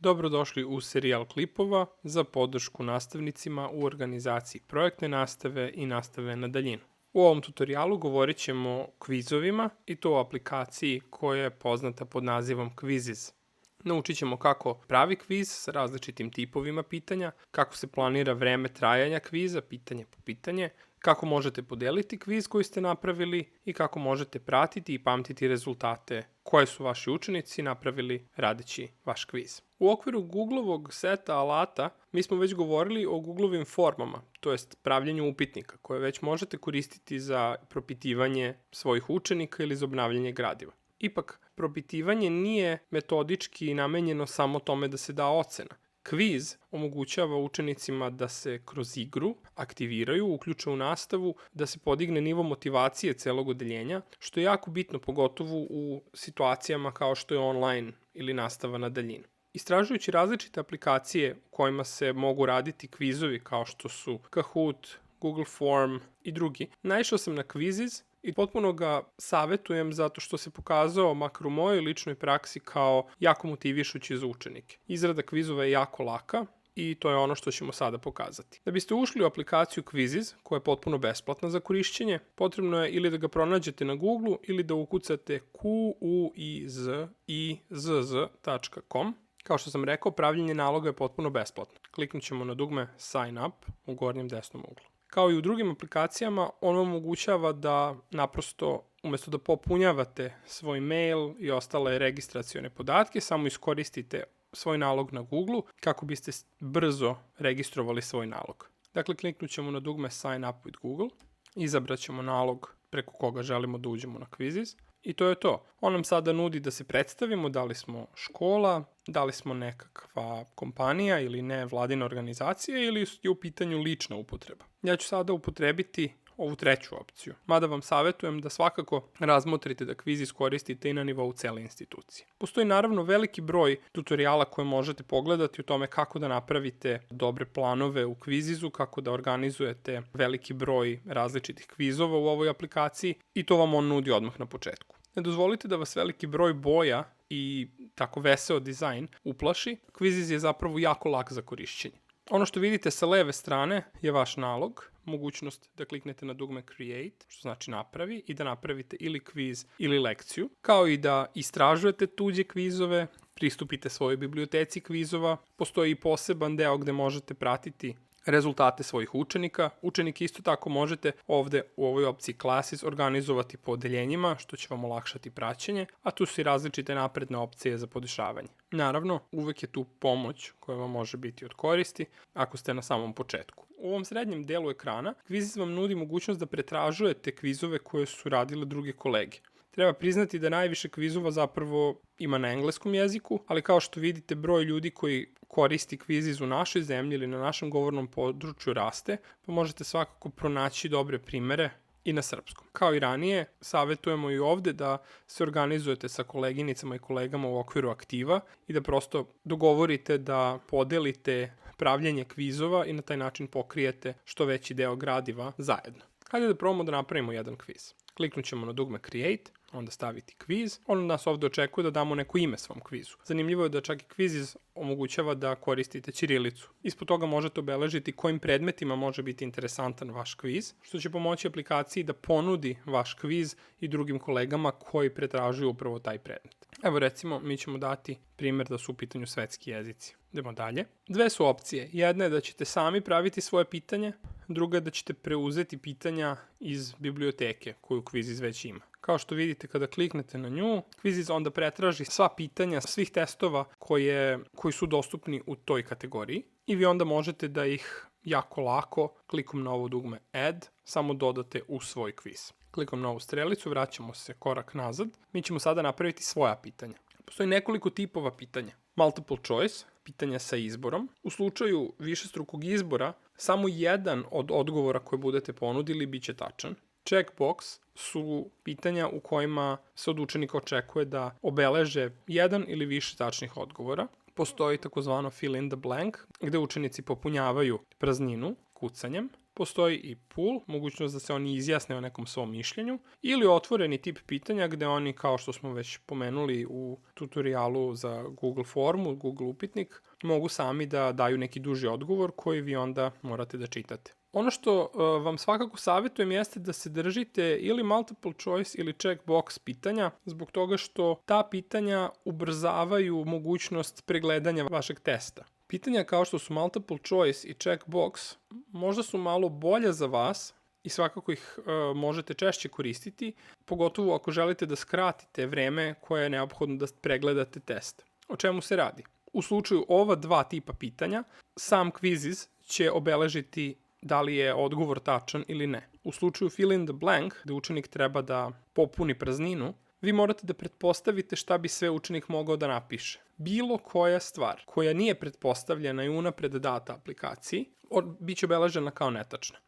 Dobrodošli u serijal klipova za podršku nastavnicima u organizaciji projektne nastave i nastave na daljinu. U ovom tutorijalu govorit ćemo o kvizovima i to o aplikaciji koja je poznata pod nazivom Quizzes. Naučit ćemo kako pravi kviz sa različitim tipovima pitanja, kako se planira vreme trajanja kviza, pitanje po pitanje, kako možete podeliti kviz koji ste napravili i kako možete pratiti i pamtiti rezultate koje su vaši učenici napravili radeći vaš kviz. U okviru Googlovog seta alata mi smo već govorili o Googlovim formama, to jest pravljenju upitnika koje već možete koristiti za propitivanje svojih učenika ili za obnavljanje gradiva. Ipak, propitivanje nije metodički namenjeno samo tome da se da ocena. Kviz omogućava učenicima da se kroz igru aktiviraju, uključe u nastavu, da se podigne nivo motivacije celog odeljenja, što je jako bitno pogotovo u situacijama kao što je online ili nastava na daljinu. Istražujući različite aplikacije u kojima se mogu raditi kvizovi kao što su Kahoot, Google Form i drugi, naišao sam na Quizzes i potpuno ga savetujem zato što se pokazao, makar u mojoj ličnoj praksi, kao jako motivišući za učenike. Izrada kvizova je jako laka i to je ono što ćemo sada pokazati. Da biste ušli u aplikaciju Quizzes, koja je potpuno besplatna za korišćenje, potrebno je ili da ga pronađete na Google ili da ukucate quizizz.com. Kao što sam rekao, pravljenje naloga je potpuno besplatno. Kliknut ćemo na dugme Sign Up u gornjem desnom uglu. Kao i u drugim aplikacijama, on vam omogućava da naprosto, umesto da popunjavate svoj mail i ostale registracione podatke, samo iskoristite svoj nalog na Google kako biste brzo registrovali svoj nalog. Dakle, kliknut ćemo na dugme Sign Up with Google, izabrat ćemo nalog preko koga želimo da uđemo na Quizzes i to je to. On nam sada nudi da se predstavimo, da li smo škola, da li smo nekakva kompanija ili ne vladina organizacija ili je u pitanju lična upotreba. Ja ću sada upotrebiti ovu treću opciju, mada vam savetujem da svakako razmotrite da kviz iskoristite i na nivou cele institucije. Postoji naravno veliki broj tutoriala koje možete pogledati o tome kako da napravite dobre planove u Quizzes-u, kako da organizujete veliki broj različitih kvizova u ovoj aplikaciji i to vam on nudi odmah na početku. Ne dozvolite da vas veliki broj boja i tako veseo dizajn uplaši. Quizzes je zapravo jako lak za korišćenje. Ono što vidite sa leve strane je vaš nalog, mogućnost da kliknete na dugme Create, što znači napravi, i da napravite ili kviz ili lekciju, kao i da istražujete tuđe kvizove, pristupite svojoj biblioteci kvizova. Postoji i poseban deo gde možete pratiti rezultate svojih učenika. Učenike isto tako možete ovde u ovoj opciji Classes organizovati po odeljenjima, što će vam olakšati praćenje, a tu su i različite napredne opcije za podešavanje. Naravno, uvek je tu pomoć koja vam može biti od koristi ako ste na samom početku. U ovom srednjem delu ekrana Quizzes vam nudi mogućnost da pretražujete kvizove koje su radile druge kolege. Treba priznati da najviše kvizova zapravo ima na engleskom jeziku, ali kao što vidite, broj ljudi koji koristi Quizzes u našoj zemlji ili na našem govornom području raste, pa možete svakako pronaći dobre primere i na srpskom. Kao i ranije, savetujemo i ovde da se organizujete sa koleginicama i kolegama u okviru aktiva i da prosto dogovorite da podelite pravljenje kvizova i na taj način pokrijete što veći deo gradiva zajedno. Hajde da probamo da napravimo jedan kviz. Kliknut ćemo na dugme Create, onda staviti kviz. On nas ovde očekuje da damo neko ime svom kvizu. Zanimljivo je da čak i Quizzes omogućava da koristite ćirilicu. Ispod toga možete obeležiti kojim predmetima može biti interesantan vaš kviz, što će pomoći aplikaciji da ponudi vaš kviz i drugim kolegama koji pretražuju upravo taj predmet. Evo recimo, mi ćemo dati primjer da su u pitanju svetski jezici. Idemo dalje. Dve su opcije. Jedna je da ćete sami praviti svoje pitanje, druga je da ćete preuzeti pitanja iz biblioteke koju Quizzes već ima. Kao što vidite, kada kliknete na nju, Quizzes onda pretraži sva pitanja svih testova koji su dostupni u toj kategoriji i vi onda možete da ih jako lako, klikom na ovo dugme Add, samo dodate u svoj kviz. Klikom na ovu strelicu, vraćamo se korak nazad. Mi ćemo sada napraviti svoja pitanja. Postoji nekoliko tipova pitanja. Multiple choice, pitanja sa izborom. U slučaju višestrukog izbora, samo jedan od odgovora koje budete ponudili biće tačan. Checkbox su pitanja u kojima se od učenika očekuje da obeleže jedan ili više tačnih odgovora. Postoji takozvano fill in the blank, gde učenici popunjavaju prazninu kucanjem. Postoji i pool, mogućnost da se oni izjasne o nekom svom mišljenju, ili otvoreni tip pitanja gde oni, kao što smo već pomenuli u tutorialu za Google formu, Google upitnik, mogu sami da daju neki duži odgovor koji vi onda morate da čitate. Ono što vam svakako savjetujem jeste da se držite ili multiple choice ili checkbox pitanja, zbog toga što ta pitanja ubrzavaju mogućnost pregledanja vašeg testa. Pitanja kao što su multiple choice i checkbox možda su malo bolje za vas i svakako ih možete češće koristiti, pogotovo ako želite da skratite vreme koje je neophodno da pregledate test. O čemu se radi? U slučaju ova dva tipa pitanja, sam Quizizz će obeležiti da li je odgovor tačan ili ne. U slučaju fill in the blank, gde učenik treba da popuni prazninu, vi morate da pretpostavite šta bi sve učenik mogao da napiše. Bilo koja stvar koja nije pretpostavljena i unapred data aplikaciji, bit će obeležena kao netačna.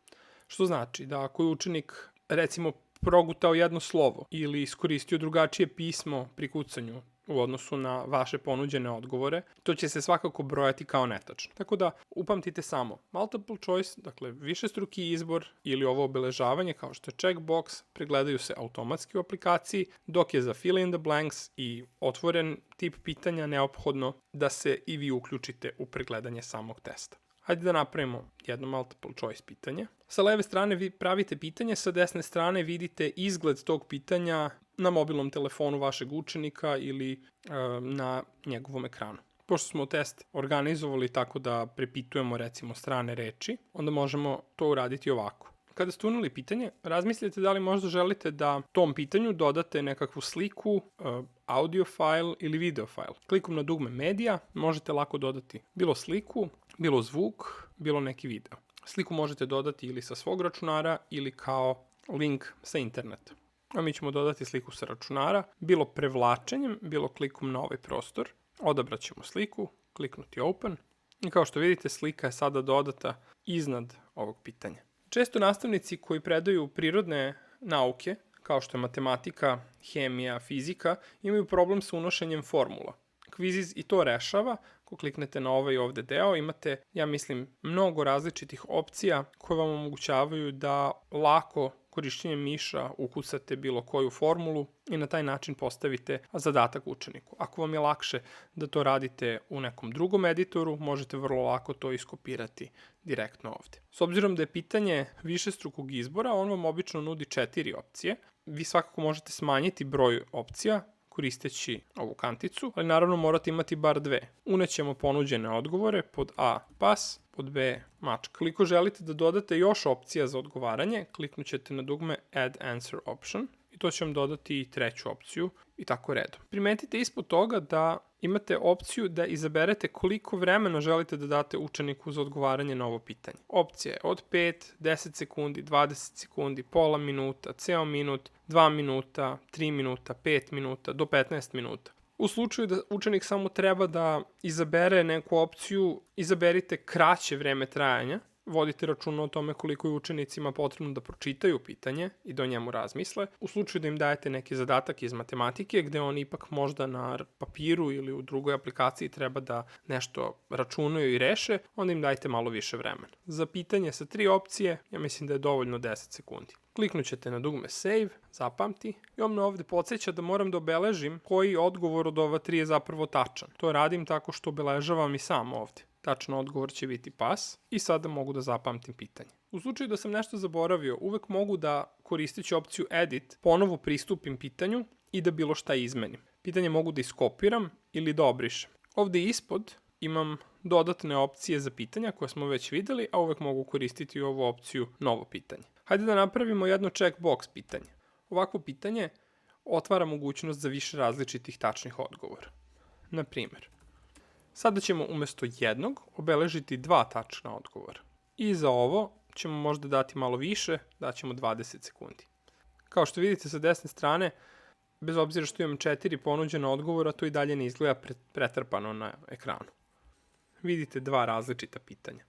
Što znači da ako je učenik, recimo, progutao jedno slovo ili iskoristio drugačije pismo pri kucanju u odnosu na vaše ponuđene odgovore, to će se svakako brojati kao netačno. Tako da, upamtite samo multiple choice, dakle višestruki izbor ili ovo obeležavanje kao što je checkbox, pregledaju se automatski u aplikaciji, dok je za fill in the blanks i otvoren tip pitanja neophodno da se i vi uključite u pregledanje samog testa. Hajde da napravimo jedno multiple choice pitanje. Sa leve strane vi pravite pitanje, sa desne strane vidite izgled tog pitanja na mobilnom telefonu vašeg učenika ili na njegovom ekranu. Pošto smo test organizovali tako da prepitujemo recimo strane reči, onda možemo to uraditi ovako. Kada ste uneli pitanje, razmislite da li možda želite da tom pitanju dodate nekakvu sliku, audio file ili video file. Klikom na dugme medija možete lako dodati bilo sliku, bilo zvuk, bilo neki video. Sliku možete dodati ili sa svog računara ili kao link sa interneta. A mi ćemo dodati sliku sa računara, bilo prevlačenjem, bilo klikom na ovaj prostor. Odabrat ćemo sliku, kliknuti open i kao što vidite slika je sada dodata iznad ovog pitanja. Često nastavnici koji predaju prirodne nauke, kao što je matematika, hemija, fizika, imaju problem sa unošenjem formula. Quizizz i to rešava. Ako kliknete na ovaj ovde deo, imate, ja mislim, mnogo različitih opcija koje vam omogućavaju da lako korišćenjem miša ukucate bilo koju formulu i na taj način postavite zadatak učeniku. Ako vam je lakše da to radite u nekom drugom editoru, možete vrlo lako to iskopirati direktno ovde. S obzirom da je pitanje višestrukog izbora, on vam obično nudi 4 opcije. Vi svakako možete smanjiti broj opcija koristeći ovu kanticu, ali naravno morate imati bar 2. Unećemo ponuđene odgovore, pod A pas, pod B mačka. Koliko želite da dodate još opcija za odgovaranje, kliknut ćete na dugme Add Answer Option i to će vam dodati i 3. opciju i tako redom. Primetite ispod toga da imate opciju da izaberete koliko vremena želite da date učeniku za odgovaranje na ovo pitanje. Opcija je od 5, 10 sekundi, 20 sekundi, pola minuta, ceo minut, 2 minuta, 3 minuta, 5 minuta, do 15 minuta. U slučaju da učenik samo treba da izabere neku opciju, izaberite kraće vreme trajanja, vodite računa o tome koliko je učenicima potrebno da pročitaju pitanje i da o njemu razmisle. U slučaju da im dajete neki zadatak iz matematike, gde oni ipak možda na papiru ili u drugoj aplikaciji treba da nešto računaju i reše, onda im dajte malo više vremena. Za pitanje sa 3 opcije, ja mislim da je dovoljno 10 sekundi. Kliknut ćete na dugme Save, zapamti, i on me ovde podsjeća da moram da obeležim koji odgovor od ova 3 je zapravo tačan. To radim tako što obeležavam i sam ovde. Tačan odgovor će biti pas i sada mogu da zapamtim pitanje. U slučaju da sam nešto zaboravio, uvek mogu da, koristeći opciju Edit, ponovo pristupim pitanju i da bilo šta izmenim. Pitanje mogu da iskopiram ili da obrišem. Ovde ispod imam dodatne opcije za pitanja koje smo već videli, a uvek mogu koristiti ovu opciju novo pitanje. Hajde da napravimo jedno checkbox pitanje. Ovakvo pitanje otvara mogućnost za više različitih tačnih odgovora. Na primjer, sada ćemo umesto jednog obeležiti 2 tačna odgovora. I za ovo ćemo možda dati malo više, daćemo 20 sekundi. Kao što vidite sa desne strane, bez obzira što imam 4 ponuđena odgovora, to i dalje ne izgleda pretrpano na ekranu. Vidite 2 različita pitanja.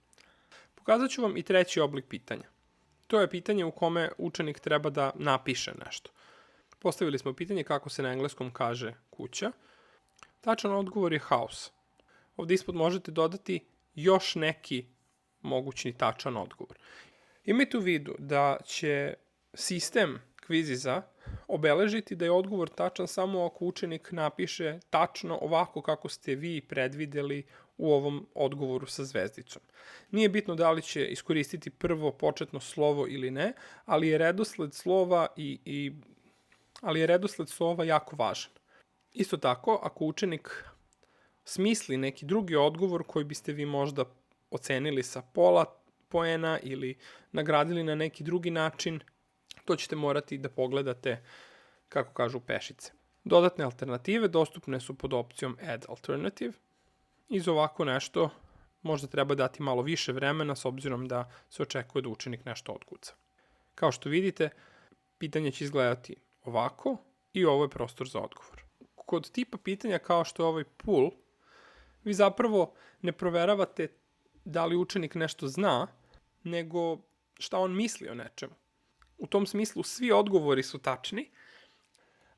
Pokazat ću vam i 3. oblik pitanja. To je pitanje u kome učenik treba da napiše nešto. Postavili smo pitanje kako se na engleskom kaže kuća. Tačan odgovor je house. Ovde ispod možete dodati još neki mogućni tačan odgovor. Imajte u vidu da će sistem kviziza obeležiti da je odgovor tačan samo ako učenik napiše tačno ovako kako ste vi predvideli u ovom odgovoru sa zvezdicom. Nije bitno da li će iskoristiti prvo početno slovo ili ne, ali je redosled slova jako važan. Isto tako, ako učenik smisli neki drugi odgovor koji biste vi možda ocenili sa pola poena ili nagradili na neki drugi način, to ćete morati da pogledate, kako kažu pešice. Dodatne alternative dostupne su pod opcijom Add Alternative. I za ovako nešto možda treba dati malo više vremena s obzirom da se očekuje da učenik nešto otkuca. Kao što vidite, pitanje će izgledati ovako i ovo je prostor za odgovor. Kod tipa pitanja kao što je ovaj pool, vi zapravo ne proveravate da li učenik nešto zna, nego šta on misli o nečemu. U tom smislu svi odgovori su tačni,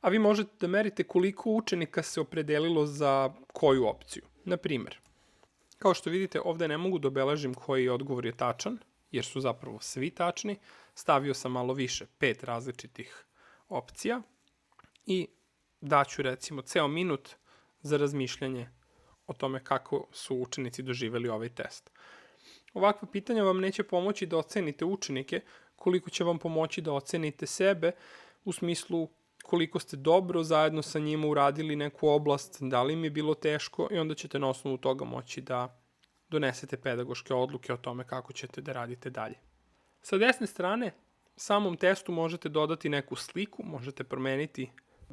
a vi možete da merite koliko učenika se opredelilo za koju opciju. Na primer, kao što vidite, ovde ne mogu da obeležim koji odgovor je tačan, jer su zapravo svi tačni. Stavio sam malo više, 5 različitih opcija i daću recimo ceo minut za razmišljanje o tome kako su učenici doživeli ovaj test. Ovakva pitanja vam neće pomoći da ocenite učenike, koliko će vam pomoći da ocenite sebe u smislu koliko ste dobro zajedno sa njima uradili neku oblast, da li im je bilo teško i onda ćete na osnovu toga moći da donesete pedagoške odluke o tome kako ćete da radite dalje. Sa desne strane, samom testu možete dodati neku sliku, možete promeniti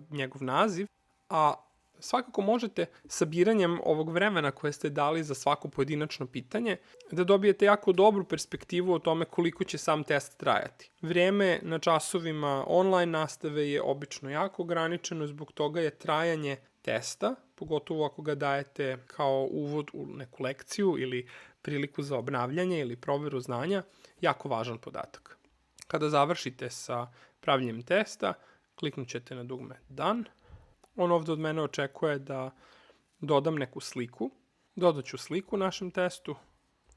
njegov naziv, a svakako možete sabiranjem ovog vremena koje ste dali za svako pojedinačno pitanje da dobijete jako dobru perspektivu o tome koliko će sam test trajati. Vrijeme na časovima online nastave je obično jako ograničeno, zbog toga je trajanje testa, pogotovo ako ga dajete kao uvod u neku lekciju ili priliku za obnavljanje ili proveru znanja, jako važan podatak. Kada završite sa pravljenjem testa, kliknut ćete na dugme Done. On ovde od mene očekuje da dodam neku sliku. Dodat ću sliku našem testu,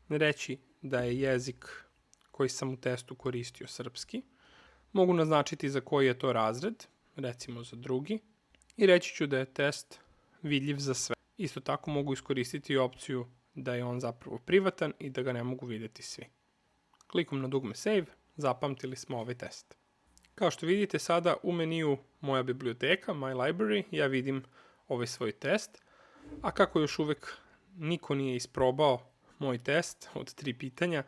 reći da je jezik koji sam u testu koristio srpski. Mogu naznačiti za koji je to razred, recimo za drugi, i reći ću da je test vidljiv za sve. Isto tako mogu iskoristiti opciju da je on zapravo privatan i da ga ne mogu videti svi. Klikom na dugme Save, zapamtili smo ovaj test. Kao što vidite sada u meniju Moja biblioteka, My Library, ja vidim ovaj svoj test, a kako još uvek niko nije isprobao moj test od 3 pitanja,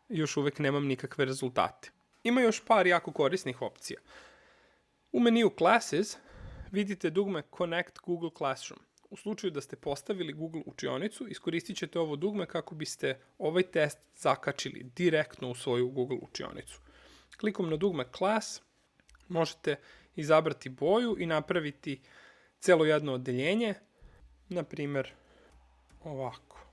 još uvek nemam nikakve rezultate. Ima još par jako korisnih opcija. U meniju Classes vidite dugme Connect Google Classroom. U slučaju da ste postavili Google učionicu, iskoristit ćete ovo dugme kako biste ovaj test zakačili direktno u svoju Google učionicu. Klikom na dugme Class možete izabrati boju i napraviti celo jedno odeljenje, na primer ovako.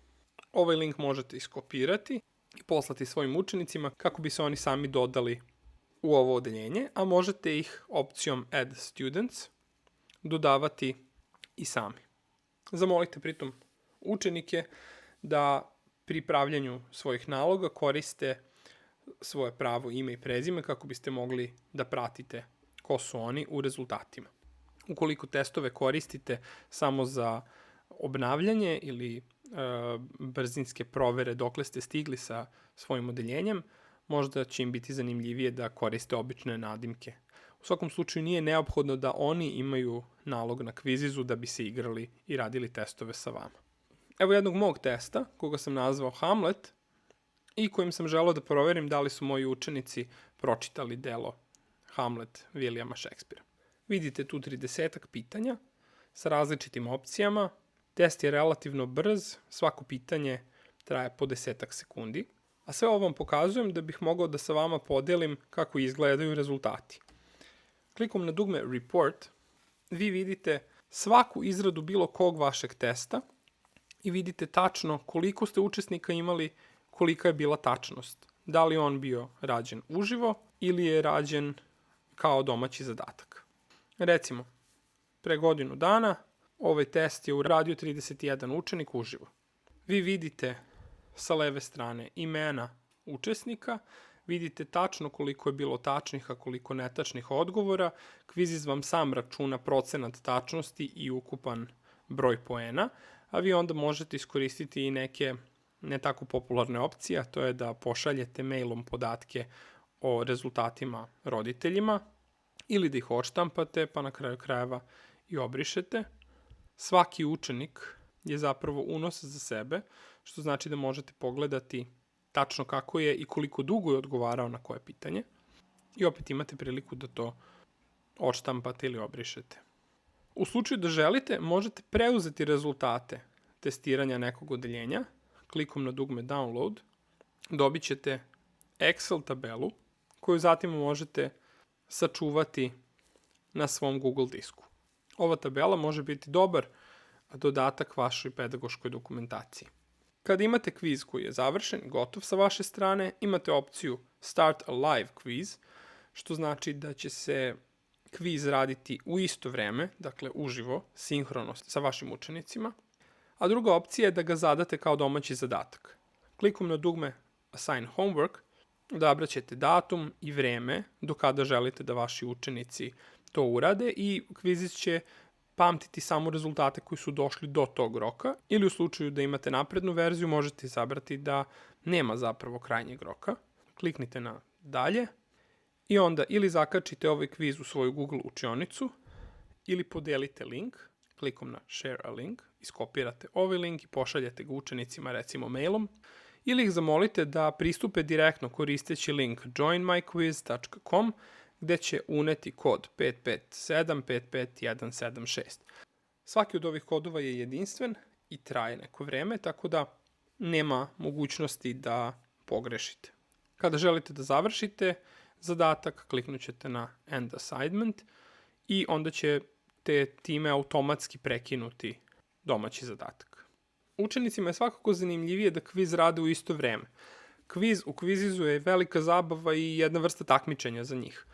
Ovaj link možete iskopirati i poslati svojim učenicima kako bi se oni sami dodali u ovo odeljenje, a možete ih opcijom Add Students dodavati i sami. Zamolite pritom učenike da pri pravljanju svojih naloga koriste svoje pravo ime i prezime kako biste mogli da pratite ko su oni u rezultatima. Ukoliko testove koristite samo za obnavljanje ili brzinske provere dokle ste stigli sa svojim odeljenjem, možda će im biti zanimljivije da koriste obične nadimke. U svakom slučaju nije neophodno da oni imaju nalog na kvizizu da bi se igrali i radili testove sa vama. Evo jednog mog testa, koga sam nazvao Hamlet, i kojim sam želeo da proverim da li su moji učenici pročitali delo Hamlet Williama Shakespearea. Vidite tu 30 pitanja sa različitim opcijama. Test je relativno brz, svako pitanje traje po 10 sekundi. A sve ovo vam pokazujem da bih mogao da sa vama podelim kako izgledaju rezultati. Klikom na dugme Report, vi vidite svaku izradu bilo kog vašeg testa i vidite tačno koliko ste učesnika imali, kolika je bila tačnost. Da li on bio rađen uživo ili je rađen kao domaći zadatak. Recimo, pre godinu dana ovaj test je uradio 31 učenik uživo. Vi vidite sa leve strane imena učesnika, vidite tačno koliko je bilo tačnih, a koliko netačnih odgovora. Kviziz vam sam računa procenat tačnosti i ukupan broj poena, a vi onda možete iskoristiti i neke ne tako popularne opcije, a to je da pošaljete mailom podatke o rezultatima roditeljima ili da ih odštampate, pa na kraju krajeva i obrišete. Svaki učenik je zapravo unos za sebe, što znači da možete pogledati tačno kako je i koliko dugo je odgovarao na koje pitanje i opet imate priliku da to odštampate ili obrišete. U slučaju da želite, možete preuzeti rezultate testiranja nekog odeljenja. Klikom na dugme Download dobit ćete Excel tabelu koju zatim možete sačuvati na svom Google disku. Ova tabela može biti dobar dodatak vašoj pedagoškoj dokumentaciji. Kada imate kviz koji je završen, gotov sa vaše strane, imate opciju Start a Live Quiz, što znači da će se kviz raditi u isto vreme, dakle uživo, sinhrono sa vašim učenicima, a druga opcija je da ga zadate kao domaći zadatak. Klikom na dugme Assign Homework odabrat ćete datum i vreme do kada želite da vaši učenici to urade i kvizić će pamtiti samo rezultate koji su došli do tog roka ili u slučaju da imate naprednu verziju možete izabrati da nema zapravo krajnjeg roka. Kliknite na dalje i onda ili zakačite ovaj kviz u svoju Google učionicu ili podelite link klikom na Share a link, iskopirate ovaj link i pošaljete ga učenicima recimo mailom ili ih zamolite da pristupe direktno koristeći link joinmyquiz.com gde će uneti kod 55755176. Svaki od ovih kodova je jedinstven i traje neko vreme, tako da nema mogućnosti da pogrešite. Kada želite da završite zadatak, kliknut ćete na End Assignment i onda ćete time automatski prekinuti domaći zadatak. Učenicima je svakako zanimljivije da kviz rade u isto vreme. Kviz u Kvizizu je velika zabava i jedna vrsta takmičenja za njih.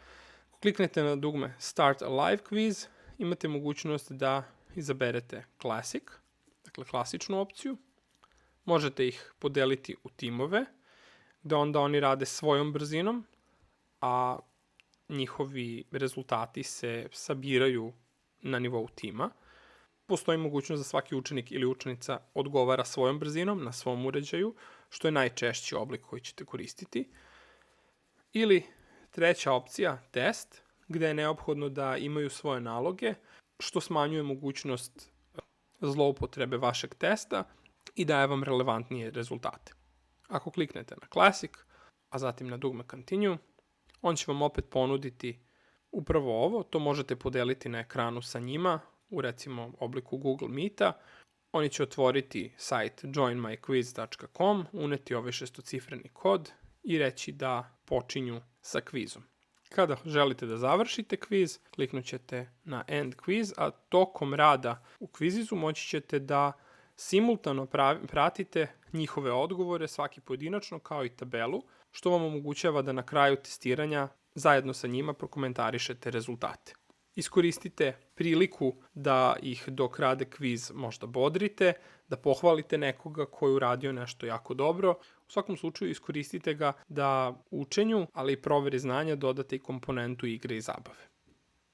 Ako kliknete na dugme Start a Live Quiz, imate mogućnost da izaberete Classic, dakle klasičnu opciju. Možete ih podeliti u timove, gde onda oni rade svojom brzinom, a njihovi rezultati se sabiraju na nivou tima. Postoji mogućnost da svaki učenik ili učenica odgovara svojom brzinom na svom uređaju, što je najčešći oblik koji ćete koristiti. Ili treća opcija, test, gde je neophodno da imaju svoje naloge, što smanjuje mogućnost zloupotrebe vašeg testa i daje vam relevantnije rezultate. Ako kliknete na Classic, a zatim na dugme Continue, on će vam opet ponuditi upravo ovo, to možete podeliti na ekranu sa njima, u recimo obliku Google Meeta. Oni će otvoriti sajt joinmyquiz.com, uneti ovaj šestocifreni kod i reći da počinju sa kvizom. Kada želite da završite kviz, kliknut ćete na End Quiz, a tokom rada u Kvizizu moći ćete da simultano pratite njihove odgovore, svaki pojedinačno, kao i tabelu, što vam omogućava da na kraju testiranja zajedno sa njima prokomentarišete rezultate. Iskoristite priliku da ih dok rade kviz možda bodrite, da pohvalite nekoga koji je uradio nešto jako dobro. U svakom slučaju iskoristite ga da učenju, ali i proveri znanja dodate i komponentu igre i zabave.